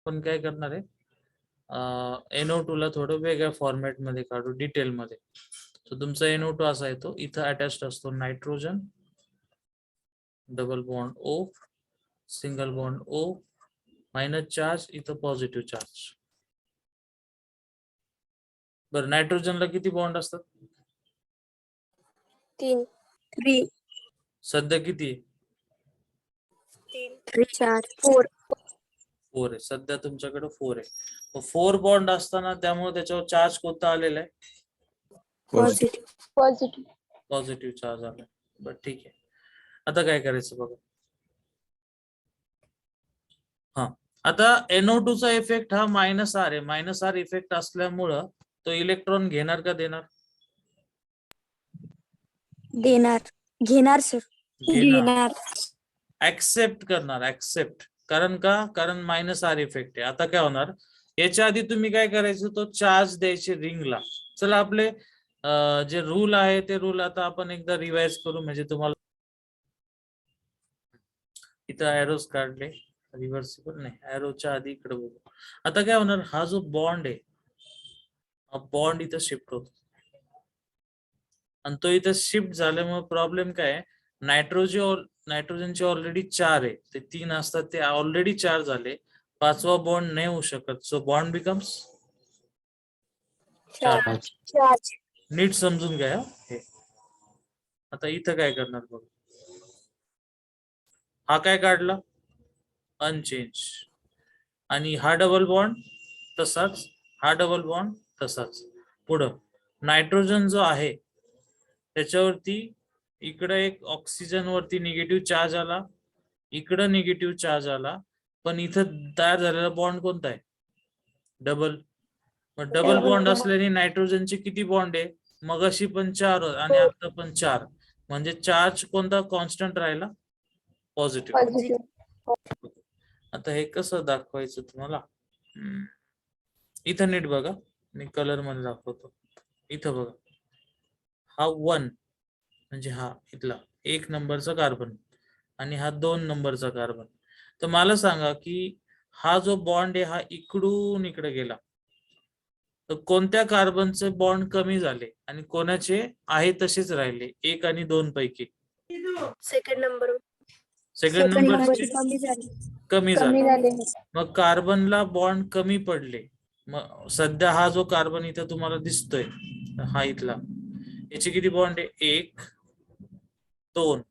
आपण काय करणार आहे, NO2 ला थोडं वेगळ्या फॉर्मॅट मध्ये काढू, डिटेल मध्ये. सो तुमचा NO2 असा येतो, इथं अटॅच्ड असतो nitrogen, double bond O, single bond O, minus charge, इथं पॉझिटिव्ह चार्ज. बरं, नायट्रोजनला किती बॉन्ड असतात? 3 सध्या किती? 4 4 आहे. सध्या तुमच्याकडे 4 आहे. 4 बॉन्ड असताना त्यामुळे त्याच्यावर चार्ज कोणता आलेला आहे? पॉझिटिव्ह. पॉझिटिव्ह चार्ज आला. बरं, ठीक आहे. आता काय करायचं बघा. हा, आता NO2 चा इफेक्ट हा -R आहे. -R इफेक्ट असल्यामुळं तो इलेक्ट्रॉन घेणार का देणार? घेणार सर. घेणार. ऍक्सेप्ट करणार, ऍक्सेप्ट. कारण का? कारण -R इफेक्ट आहे. आता काय होणार, याच्या आधी तुम्ही काय करायचं, तो चार्ज द्यायचे रिंगला. चला, आपले जे रूल आहे ते रूल आता आपण एकदा रिवाइज करू, म्हणजे तुम्हाला इथं एरोज काढले, रिव्हर्सिबल नाही, एरोच्या आधी इकडे बघू. आता काय होणार, हा जो बॉन्ड आहे, हा बॉन्ड इथं शिफ्ट होतो, आणि तो इथं शिफ्ट झाल्यामुळे प्रॉब्लेम काय आहे, नायट्रोजनचे ऑलरेडी 4 आहे, ते 3 असतात, ते ऑलरेडी 4 झाले, 5वा बॉन्ड नाही होऊ शकत. So bond becomes charge. नीट समजून घ्या हे. आता इथं काय करणार बघ, हा काय काढला, अनचेंज, आणि हा डबल बॉन्ड तसाच, हा डबल बॉन्ड तसाच. पुढं नायट्रोजन जो आहे त्याच्यावरती इकडे एक ऑक्सिजन वरती निगेटिव्ह चार्ज आला, इकडं निगेटिव्ह चार्ज आला, पण इथं तयार झालेला बॉन्ड कोणता आहे, डबल. मग डबल बॉन्ड असल्याने नायट्रोजनचे किती बॉन्ड आहे, मगाशी पण 4 आणि आता पण 4, म्हणजे चार्ज कोणता कॉन्स्टंट राहिला, पॉझिटिव्ह. आता हे कसं दाखवायचं तुम्हाला, इथं नीट बघा, मी कलर मध्ये दाखवतो. इथं बघा, हा 1 म्हणजे हा इथला 1 नंबरचा कार्बन, आणि हा 2 नंबरचा कार्बन. तर मला सांगा की हा जो बॉन्ड आहे हा इकडून इकडे गेला, तर कोणत्या कार्बनचे बॉन्ड कमी झाले आणि कोणाचे आहे तसेच राहिले, 1 आणि 2 पैकी? सेकंड नंबर कमी झाले. मग कार्बनला बॉन्ड कमी पडले. मग सध्या हा जो कार्बन इथं तुम्हाला दिसतोय, हा इथला, याचे किती बॉन्ड आहे, 1, 2,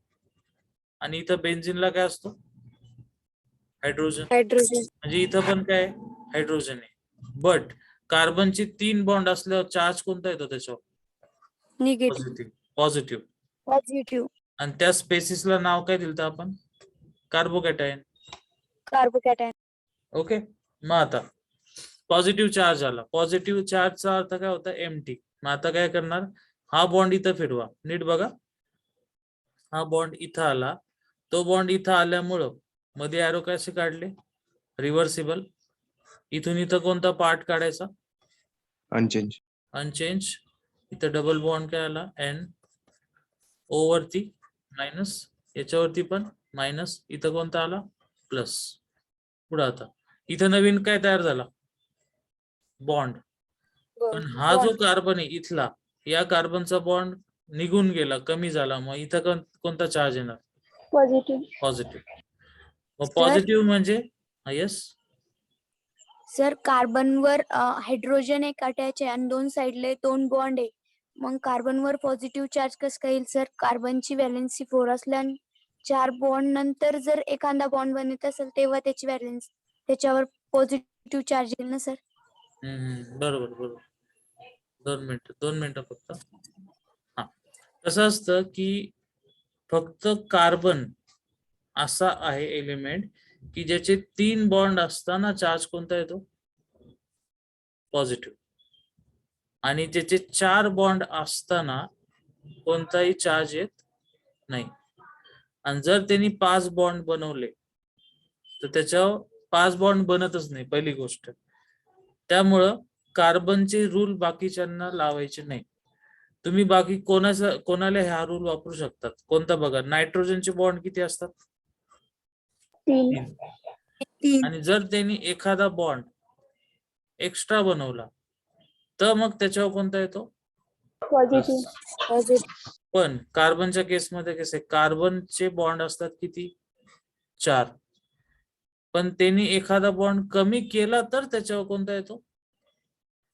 आणि इथं बेन्झिनला काय असतो, हायड्रोजन. म्हणजे इथं पण काय, हायड्रोजन आहे. बट कार्बनचे 3 बॉन्ड असल्यावर चार्ज कोणता येतो त्याच्यावर, पॉझिटिव्ह. आणि त्या स्पेसिसला नाव काय दिलं आपण, कार्बोकॅटायन. ओके. मग आता पॉझिटिव्ह चार्ज आला, पॉझिटिव्ह चार्जचा अर्थ काय होता, एम्प्टी. मग आता काय करणार, हा बॉन्ड इथं फिरवा, नीट बघा, हा बॉन्ड इथं आला, तो बॉन्ड इथं आल्यामुळं मध्ये एरो कसे काढले, रिव्हर्सिबल. इथून इथं कोणता पार्ट काढायचा, अनचेंज. इथं डबल बॉन्ड काय आला, N, O वरती मायनस, याच्यावरती पण मायनस, इथं कोणता आला, प्लस. पुढे आता इथं नवीन काय तयार झाला, बॉन्ड. पण हा जो कार्बन आहे इथला, या कार्बनचा बॉन्ड निघून गेला, कमी झाला, मग इथं कोणता चार्ज येणार, पॉझिटिव्ह. मग पॉझिटिव्ह म्हणजे यस सर, कार्बनवर हायड्रोजन एक अटॅच आहे आणि 2 साइडले 2 बॉन्ड आहे, मग कार्बनवर पॉझिटिव्ह चार्ज कसं काय येईल सर? कार्बनची व्हॅलेन्सी 4 असल्याने 4 बॉन्ड नंतर जर एखादा बॉन्ड बनत असेल तेव्हा त्याची व्हॅलेन्सी, त्याच्यावर पॉझिटिव्ह चार्ज येईल ना सर? बरोबर. 2 मिनिटं फक्त. हा, कसं असतं की फक्त कार्बन असा आहे एलिमेंट की ज्याचे 3 बॉन्ड असताना चार्ज कोणता येतो, पॉझिटिव्ह, आणि त्याचे 4 बॉन्ड असताना कोणताही चार्ज येत नाही. आणि जर त्यांनी 5 बॉन्ड बनवले तर त्याच्यावर 5 बॉन्ड बनतच नाही, पहिली गोष्ट. त्यामुळं कार्बनचे रूल बाकीच्यांना लावायचे नाही. तुम्ही बाकी कोणाला हा रूल वापरू शकतात, कोणता बघा, नायट्रोजनचे बॉन्ड किती असतात, 3. तीन. आणि जर त्यांनी एखादा बॉन्ड एक्स्ट्रा बनवला तर मग त्याच्यावर कोणता येतो? पॉझिटिव्ह. पण कार्बनच्या केसमध्ये कसे कार्बनचे बॉन्ड असतात किती? 4. पण त्यांनी एखादा बॉन्ड कमी केला तर त्याच्यावर कोणता येतो?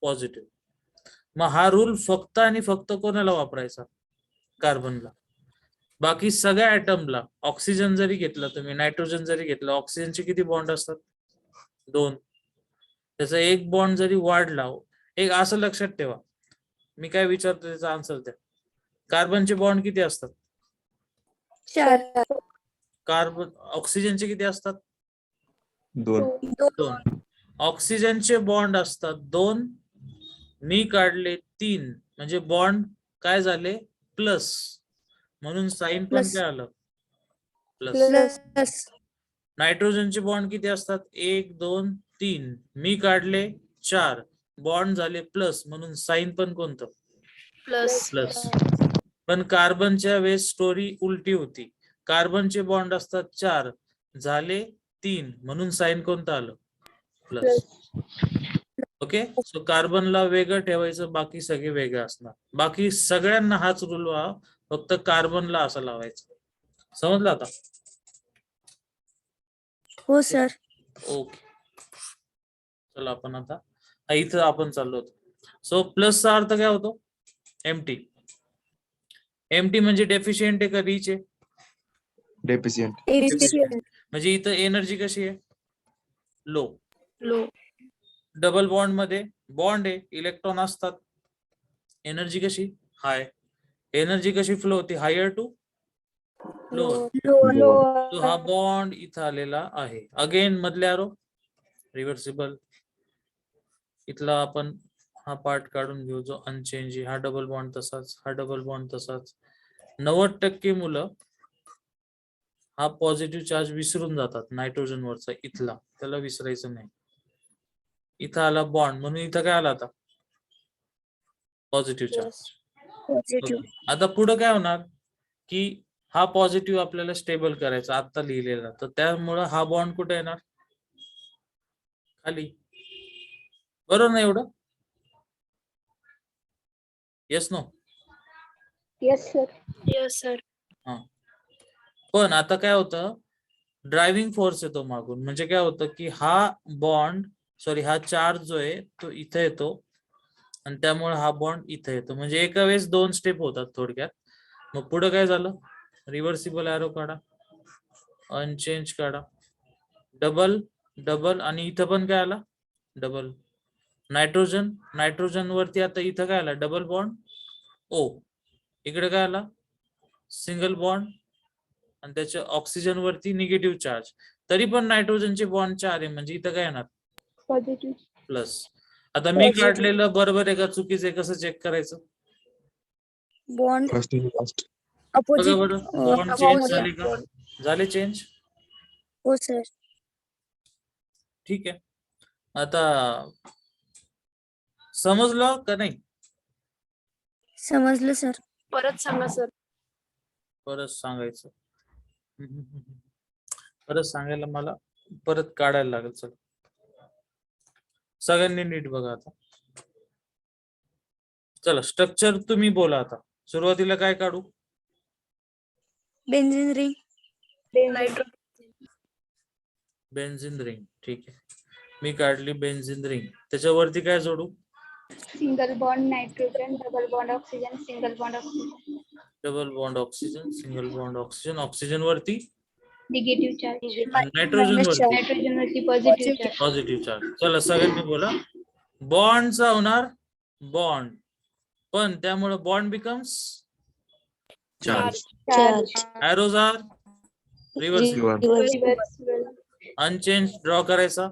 पॉझिटिव्ह. मग हा रूल फक्त आणि फक्त कोणाला वापरायचा? कार्बनला. बाकी सगळ्या ऍटमला, ऑक्सिजन जरी घेतला तुम्ही, नायट्रोजन जरी घेतलं, ऑक्सिजनचे किती बॉन्ड असतात? 2. त्याचा एक बॉन्ड जरी वाढला, एक असं लक्षात ठेवा, मी काय विचारतो त्याचा आन्सर द्या. कार्बनचे बॉन्ड किती असतात? 4. कार्बन ऑक्सिजनचे किती असतात? 2. 2. ऑक्सिजनचे बॉन्ड असतात 2, मी काढले 3, म्हणजे बॉन्ड काय झाले? प्लस, म्हणून साइन पण Plus. काय आलं? प्लस. प्लस. नायट्रोजनचे बॉन्ड किती असतात? 1 2 3, मी काढले 4, बॉन्ड झाले प्लस, म्हणून साइन पण कोणतं? प्लस. पण कार्बनच्या वेळेस स्टोरी उलटी होती. कार्बनचे बॉन्ड असतात 4, झाले 3, म्हणून साइन कोणतं आलं? प्लस. ओके, सो कार्बनला वेगळं ठेवायचं, बाकी सगळे वेगळे असणार. बाकी सगळ्यांना हाच रूल व्हा, फक्त कार्बनला असं लावायचं. समजलं आता? हो सर. ओके, चला आपण आता इथं आपण चाललो होतो. सो प्लसचा अर्थ काय होतो? एम्प्टी. एम्प्टी म्हणजे डेफिशियंट आहे का रिच आहे? डेफिशियंट. म्हणजे इथं एनर्जी कशी आहे? लो. लो. डबल बॉन्ड मध्ये बॉन्ड आहे, इलेक्ट्रॉन असतात, एनर्जी कशी? हाय. एनर्जी कशी फ्लो होती? Higher to lower. तो हा बॉन्ड इथं आलेला आहे. अगेन मधले आरो रिव्हर्सिबल. इथला आपण हा पार्ट काढून घेऊ जो अनचेंज. हा डबल बॉन्ड तसाच, हा डबल बॉन्ड तसाच. 90% मुलं हा पॉझिटिव्ह चार्ज विसरून जातात, नायट्रोजन वरचा इथला, त्याला विसरायचं नाही. इथं आला बॉन्ड, म्हणून इथं काय आला आता? Positive charge. पॉझिटिव्ह. आता पुढे काय होणार की हा पॉझिटिव्ह आपल्याला स्टेबल करायचा, आता लिहिलेला, तर त्यामुळं हा बॉन्ड कुठे येणार? खाली. बरोबर ना एवढं? Yes no? Yes sir. Yes sir. पण आता काय होतं, ड्रायव्हिंग फोर्स येतो मागून. म्हणजे काय होतं की हा बॉन्ड, सॉरी हा चार्ज जो आहे तो इथे येतो आणि त्यामुळे हा बॉन्ड इथे येतो. म्हणजे एका वेळेस 2 स्टेप होतात थोडक्यात. मग पुढे काय झालं? रिव्हर्सिबल एरो काढा, अनचेंज काढा, डबल डबल, आणि इथं पण काय आला? डबल. नायट्रोजन, नायट्रोजन वरती आता इथं काय आला? Double bond O. इकडे काय आला? सिंगल बॉन्ड, आणि त्याच्या ऑक्सिजन वरती निगेटिव्ह चार्ज. तरी पण नायट्रोजनचे बॉन्ड 4 आहे, म्हणजे इथं काय येणार? पॉझिटिव्ह. प्लस. आता मी काढलेलं बरोबर आहे का चुकीचं आहे, कसं चेक करायचं? बॉन्ड फर्स्ट आणि लास्ट. अपोजिट. बघा बरं, बॉन्ड चेंज झाले का? झाले चेंज? हो सर. ठीक आहे. आता समजलं का नाही? समजलं सर. परत सांगा सर. परत सांगायचं. परत सांगायला मला परत काढायला लागेल. चल सगळ्यांनी नीट बघा आता. चला स्ट्रक्चर तुम्ही बोला आता. सुरुवातीला काय काढू? Benzene ring. Benzene ring. ठीक आहे, मी काढली बेन्झीन रिंग. त्याच्यावरती काय जोडू? Single bond nitrogen, double bond oxygen, single bond oxygen, double bond oxygen, single bond oxygen. Oxygen वरती निगेटिव्ह चार्ज, आणि नायट्रोजन वरती नाइट्रोजन वरती पॉझिटिव्ह चार्ज. Positive charge. चला सगळ्यांनी बोला. बॉन्डचा होणार बॉन्ड, पण त्यामुळे bond becomes charge. Arrows are reversible. Reversible. Unchange draw करायचा.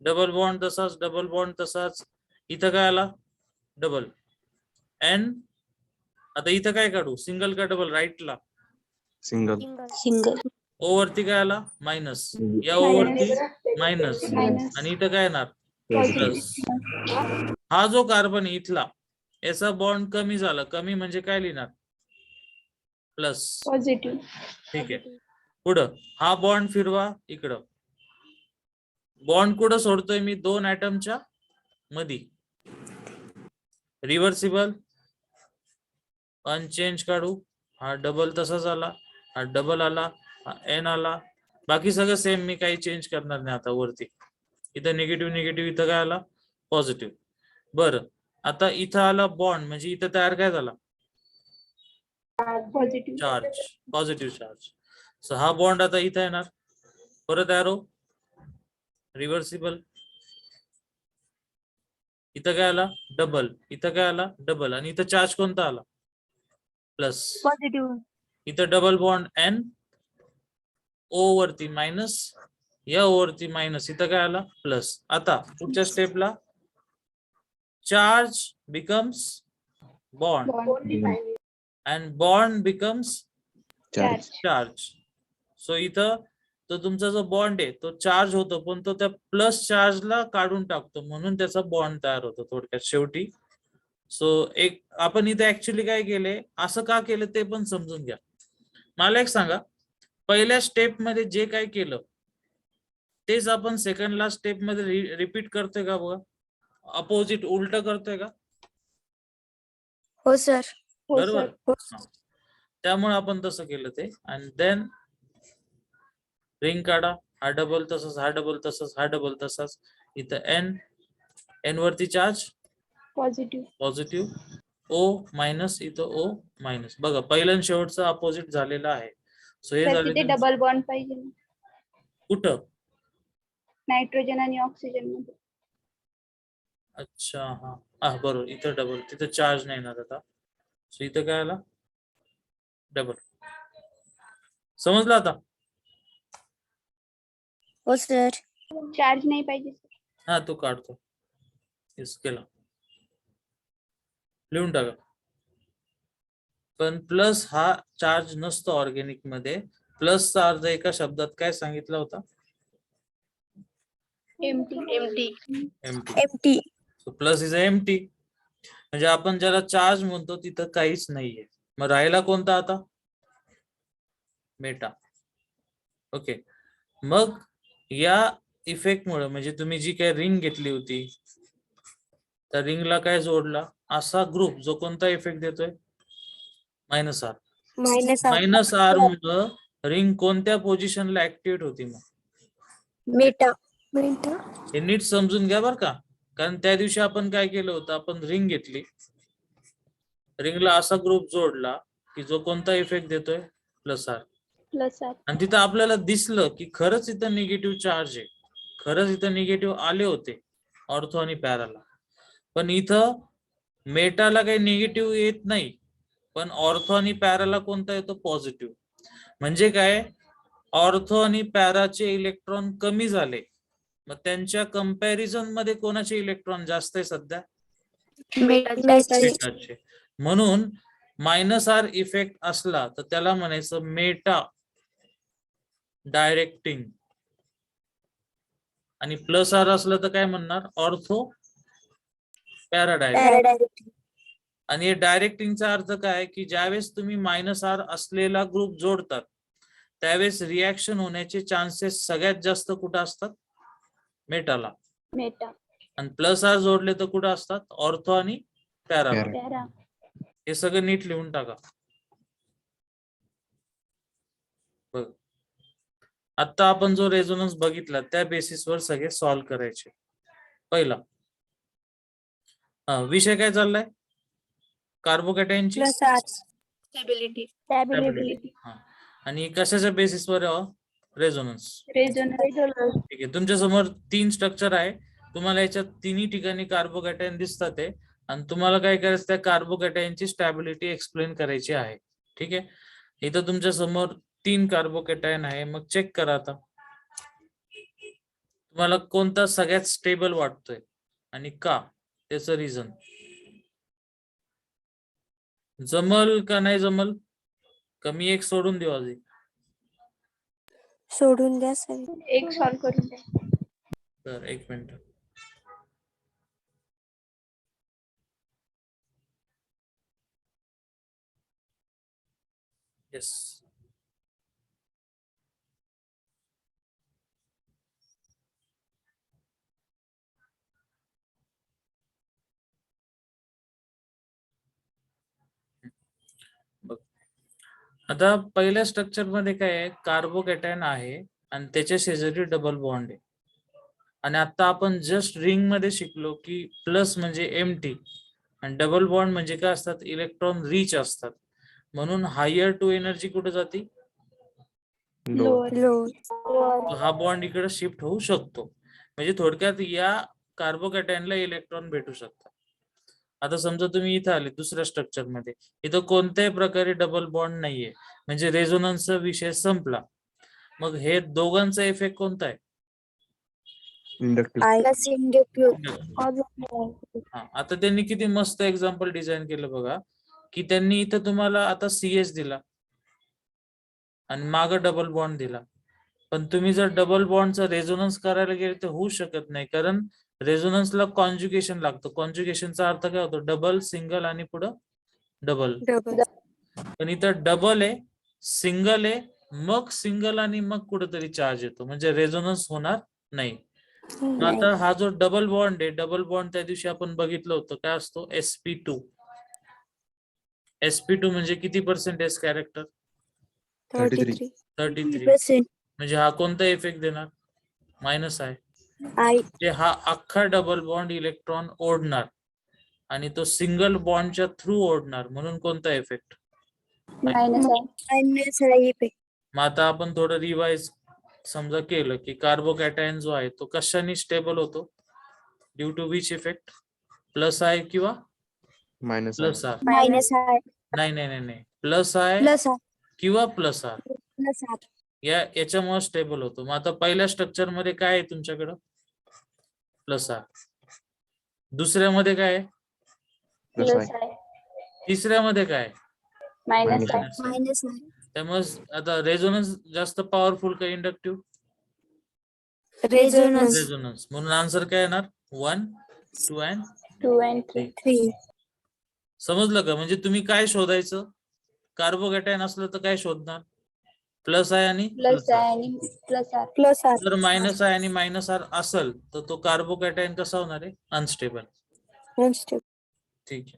डबल बॉन्ड तसाच, डबल बॉन्ड तसाच. इथं काय आला? डबल. एन. आता इथं काय काढू? सिंगल का डबल? राईटला सिंगल. ओ वरती काय आला? मायनस. या ओ वरती मायनस, आणि इथं काय येणार? प्लस. हा जो कार्बन आहे इथला, याचा बॉन्ड कमी झाला. कमी म्हणजे काय लिहिणार? प्लस. पॉझिटिव्ह. ठीक आहे. पुढं हा बॉन्ड फिरवा इकडं. बॉन्ड कुठं सोडतोय मी? 2 ऍटमच्या मधी. रिव्हर्सिबल अनचेंज काढू. हा डबल तसाच आला, हा डबल आला, हा एन आला. बाकी सगळं सेम, मी काही चेंज करणार नाही आता वरती. इथं निगेटिव्ह निगेटिव्ह, इथं काय आला? पॉझिटिव्ह. बरं, आता इथं आला बॉन्ड, म्हणजे इथं तयार काय झाला? Positive. Charge, positive charge. So हा बॉन्ड आता इथं येणार. परत एरो रिव्हर्सिबल. इथं काय आला? डबल. इथं काय आला? डबल. आणि इथं चार्ज कोणता आला? प्लस. पॉझिटिव्ह. इथं डबल बॉन्ड एन, ओ वरती मायनस, या वरती मायनस, इथं काय आला? प्लस. आता पुढच्या स्टेपला charge becomes bond bond. And bond becomes charge. Charge. So इथं तो तुमचा जो बॉन्ड आहे तो चार्ज होतो, पण तो त्या प्लस चार्जला काढून टाकतो, म्हणून त्याचा बॉन्ड तयार होतो थोडक्यात शेवटी. सो एक आपण इथे ऍक्च्युली काय केले, असं का केलं ते पण समजून घ्या. मला एक सांगा, पहिल्या स्टेप मध्ये जे काय केलं तेच आपण सेकंड लास्ट स्टेप मध्ये रिपीट करतोय का? बघा, अपोजिट उलट करतोय का? हो सर. हो बरोबर. सर. हा. त्यामुळे आपण तसं केलं ते. आणि देन रिंग काढा. हा डबल तसंच, हा डबल तसंच, हा डबल तसंच. इथं एन, एन वरती charge positive. Positive, O minus, इथं ओ मायनस. बघा, पहिलं आणि शेवटचं अपोजिट झालेलं आहे. सो हे सर झाले तिथे डबल बॉन्ड पाहिजे ना, कुठं? नायट्रोजन आणि ऑक्सिजन मध्ये. अच्छा, हा हा बरोबर. इथं डबल, तिथं चार्ज नाही येणार आता. सो इथं काय आला? डबल. समजलं आता? हो सर. चार्ज नाही पाहिजे सर. हा, तो काढतो. हेच केला, लिहून टाका. पण प्लस हा चार्ज नसतो ऑर्गेनिक मध्ये. प्लसचा अर्थ एका शब्दात काय सांगितला होता? Empty. Empty. Empty. Empty. So plus is empty. म्हणजे आपण ज्याला चार्ज म्हणतो तिथं काहीच नाहीये. मग राहिला कोणता आता? मेटा. ओके. मग या इफेक्ट मुळे, म्हणजे तुम्ही जी काही रिंग घेतली होती त्या रिंगला काय जोडला? असा ग्रुप जो कोणता इफेक्ट देतोय? Minus R. मायनस आर मुळे रिंग कोणत्या पोझिशनला ऍक्टिव्हेट होती? मग मेटा. हे नीट समजून घ्या बर का. कारण त्या दिवशी आपण काय केलं होतं, आपण रिंग घेतली, रिंगला असा ग्रुप जोडला की जो कोणता इफेक्ट देतोय? Plus R. Plus R. आणि तिथं आपल्याला दिसलं की खरंच इथं निगेटिव्ह चार्ज आहे, खरंच इथं निगेटिव्ह आले होते ऑर्थो आणि पॅराला. पण इथं मेटाला काही निगेटिव्ह येत नाही, पण ऑर्थो आणि पॅराला कोणता येतो? पॉझिटिव्ह. म्हणजे काय? ऑर्थो आणि पॅराचे इलेक्ट्रॉन कमी झाले, मग त्यांच्या कंपॅरिझन मध्ये कोणाचे इलेक्ट्रॉन जास्त आहे सध्या? मेटाचे. म्हणून मायनस आर इफेक्ट असला तर त्याला म्हणायचं मेटा डायरेक्टिंग, आणि प्लस आर असलं तर काय म्हणणार? Ortho para directing. आणि हे डायरेक्टिंगचा अर्थ काय? की ज्यावेळेस तुम्ही मायनस आर असलेला ग्रुप जोडतात त्यावेळेस रिॲक्शन होण्याचे चान्सेस सगळ्यात जास्त कुठं असतात? मेटाला. मेटा. आणि प्लस आर जोडले तर कुठं असतात? ऑर्थो आणि पॅराला. पॅरा. हे सगळं नीट लिहून टाका. बघ, आता आपण जो रेझोनन्स बघितला त्या बेसिसवर सगळे सॉल्व्ह करायचे. पहिला विषय काय चाललाय? कार्बोकॅटायनची स्टॅबिलिटी. स्टॅबिलिटी. आणि कशाच्या बेसिसवर? रेझोनन्स. रेझोनन्स. ठीक आहे. तुमच्या समोर 3 स्ट्रक्चर आहे. तुम्हाला याच्यात तिन्ही ठिकाणी कार्बोकॅटायन दिसतात आहे, आणि तुम्हाला काय करायचं? त्या कार्बोकॅटायनची स्टॅबिलिटी एक्सप्लेन करायची आहे. ठीक आहे. इथं तुमच्या समोर 3 कार्बोकॅटायन आहे. मग चेक करा आता तुम्हाला कोणता सगळ्यात स्टेबल वाटतोय आणि का, त्याचं रिझन. जमल का नाही जमल? कमी एक सोडून देऊ आधी. सोडून द्या सर. एक सॉल्व करून द्या. तर एक मिनिट. येस. आता पहिल्या स्ट्रक्चर मध्ये काय आहे, कार्बोकॅटायन आहे आणि त्याच्या शेजारी डबल बॉन्ड आहे. आणि आता आपण जस्ट रिंग मध्ये शिकलो की प्लस म्हणजे एम्प्टी आणि डबल बॉन्ड म्हणजे काय असतात, इलेक्ट्रॉन रिच असतात. म्हणून हायर टू एनर्जी कुठे जाते, लोअर. लो. हा बॉन्ड इकडे शिफ्ट होऊ शकतो. म्हणजे थोडक्यात या कार्बोकॅटायनला इलेक्ट्रॉन भेटू शकतात. आता समजा तुम्ही इथं आले दुसऱ्या स्ट्रक्चर मध्ये, इथं कोणत्याही प्रकारे डबल बॉन्ड नाहीये, म्हणजे रेझोनन्सचा विषय संपला. मग हे दोघांचा इफेक्ट कोणता आहे, इंडक्टिव्ह. Plus inductive. हा, आता त्यांनी किती मस्त एक्झाम्पल डिझाईन केलं बघा, की त्यांनी इथं तुम्हाला आता CS दिला आणि माग डबल बॉन्ड दिला. पण तुम्ही जर डबल बॉन्डचा रेझोनन्स करायला गेले तर होऊ शकत नाही, कारण रेझोनन्सला कॉन्ज्युगेशन लागतं. कॉन्ज्युगेशनचा अर्थ काय होतो, डबल, सिंगल आणि पुढं डबल. डबल. पण इथं डबल आहे, सिंगल आहे, मग सिंगल आणि मग कुठेतरी चार्ज येतो, म्हणजे रेझोनन्स होणार नाही. मग आता हा जो डबल बॉन्ड आहे, डबल बॉन्ड त्या दिवशी आपण बघितलं होतं, काय असतो, sp2. sp2 म्हणजे किती पर्सेंटेज कॅरेक्टर, 33. 33. म्हणजे हा कोणता इफेक्ट देणार, मायनस आहे. म्हणजे हा अख्खा डबल बॉन्ड इलेक्ट्रॉन ओढणार आणि तो सिंगल बॉन्डच्या थ्रू ओढणार, म्हणून कोणता इफेक्ट, मायनस आहे. मग आता आपण थोडं रिवाइज समजा केलं की कार्बोकॅटायन जो आहे तो कशाने स्टेबल होतो, due to which effect, plus आहे किंवा मायनस. प्लस आर, मायनस आहे. नाही नाही नाही नाही, प्लस आहे प्लस आहे. किंवा प्लस आर, प्लस आहे. याच्यामुळे स्टेबल होतो. मग आता पहिल्या स्ट्रक्चर मध्ये काय आहे तुमच्याकडं, प्लस आर. दुसऱ्यामध्ये काय आहे, प्लस प्लस आहे. आहे. तिसऱ्यामध्ये काय आहे, मायनस आहे. minus आहे. मायनस आहे. त्यामुळे आता रेझोनन्स जास्त पॉवरफुल का इंडक्टिव्ह, रेझोनन्स. रेझोनन्स. म्हणून आन्सर काय येणार, 1, 2 and 2 and 3. 3. समजलं का. म्हणजे तुम्ही काय शोधायचं, कार्बोकॅटायन असलं तर काय शोधणार, प्लस आहे आणि प्लस प्लस आहे आर. आणि प्लस आर. प्लस आहे. जर मायनस आहे आणि मायनस आर असेल तर तो कार्बोकॅटायन कसा होणार आहे, अनस्टेबल. ठीक आहे.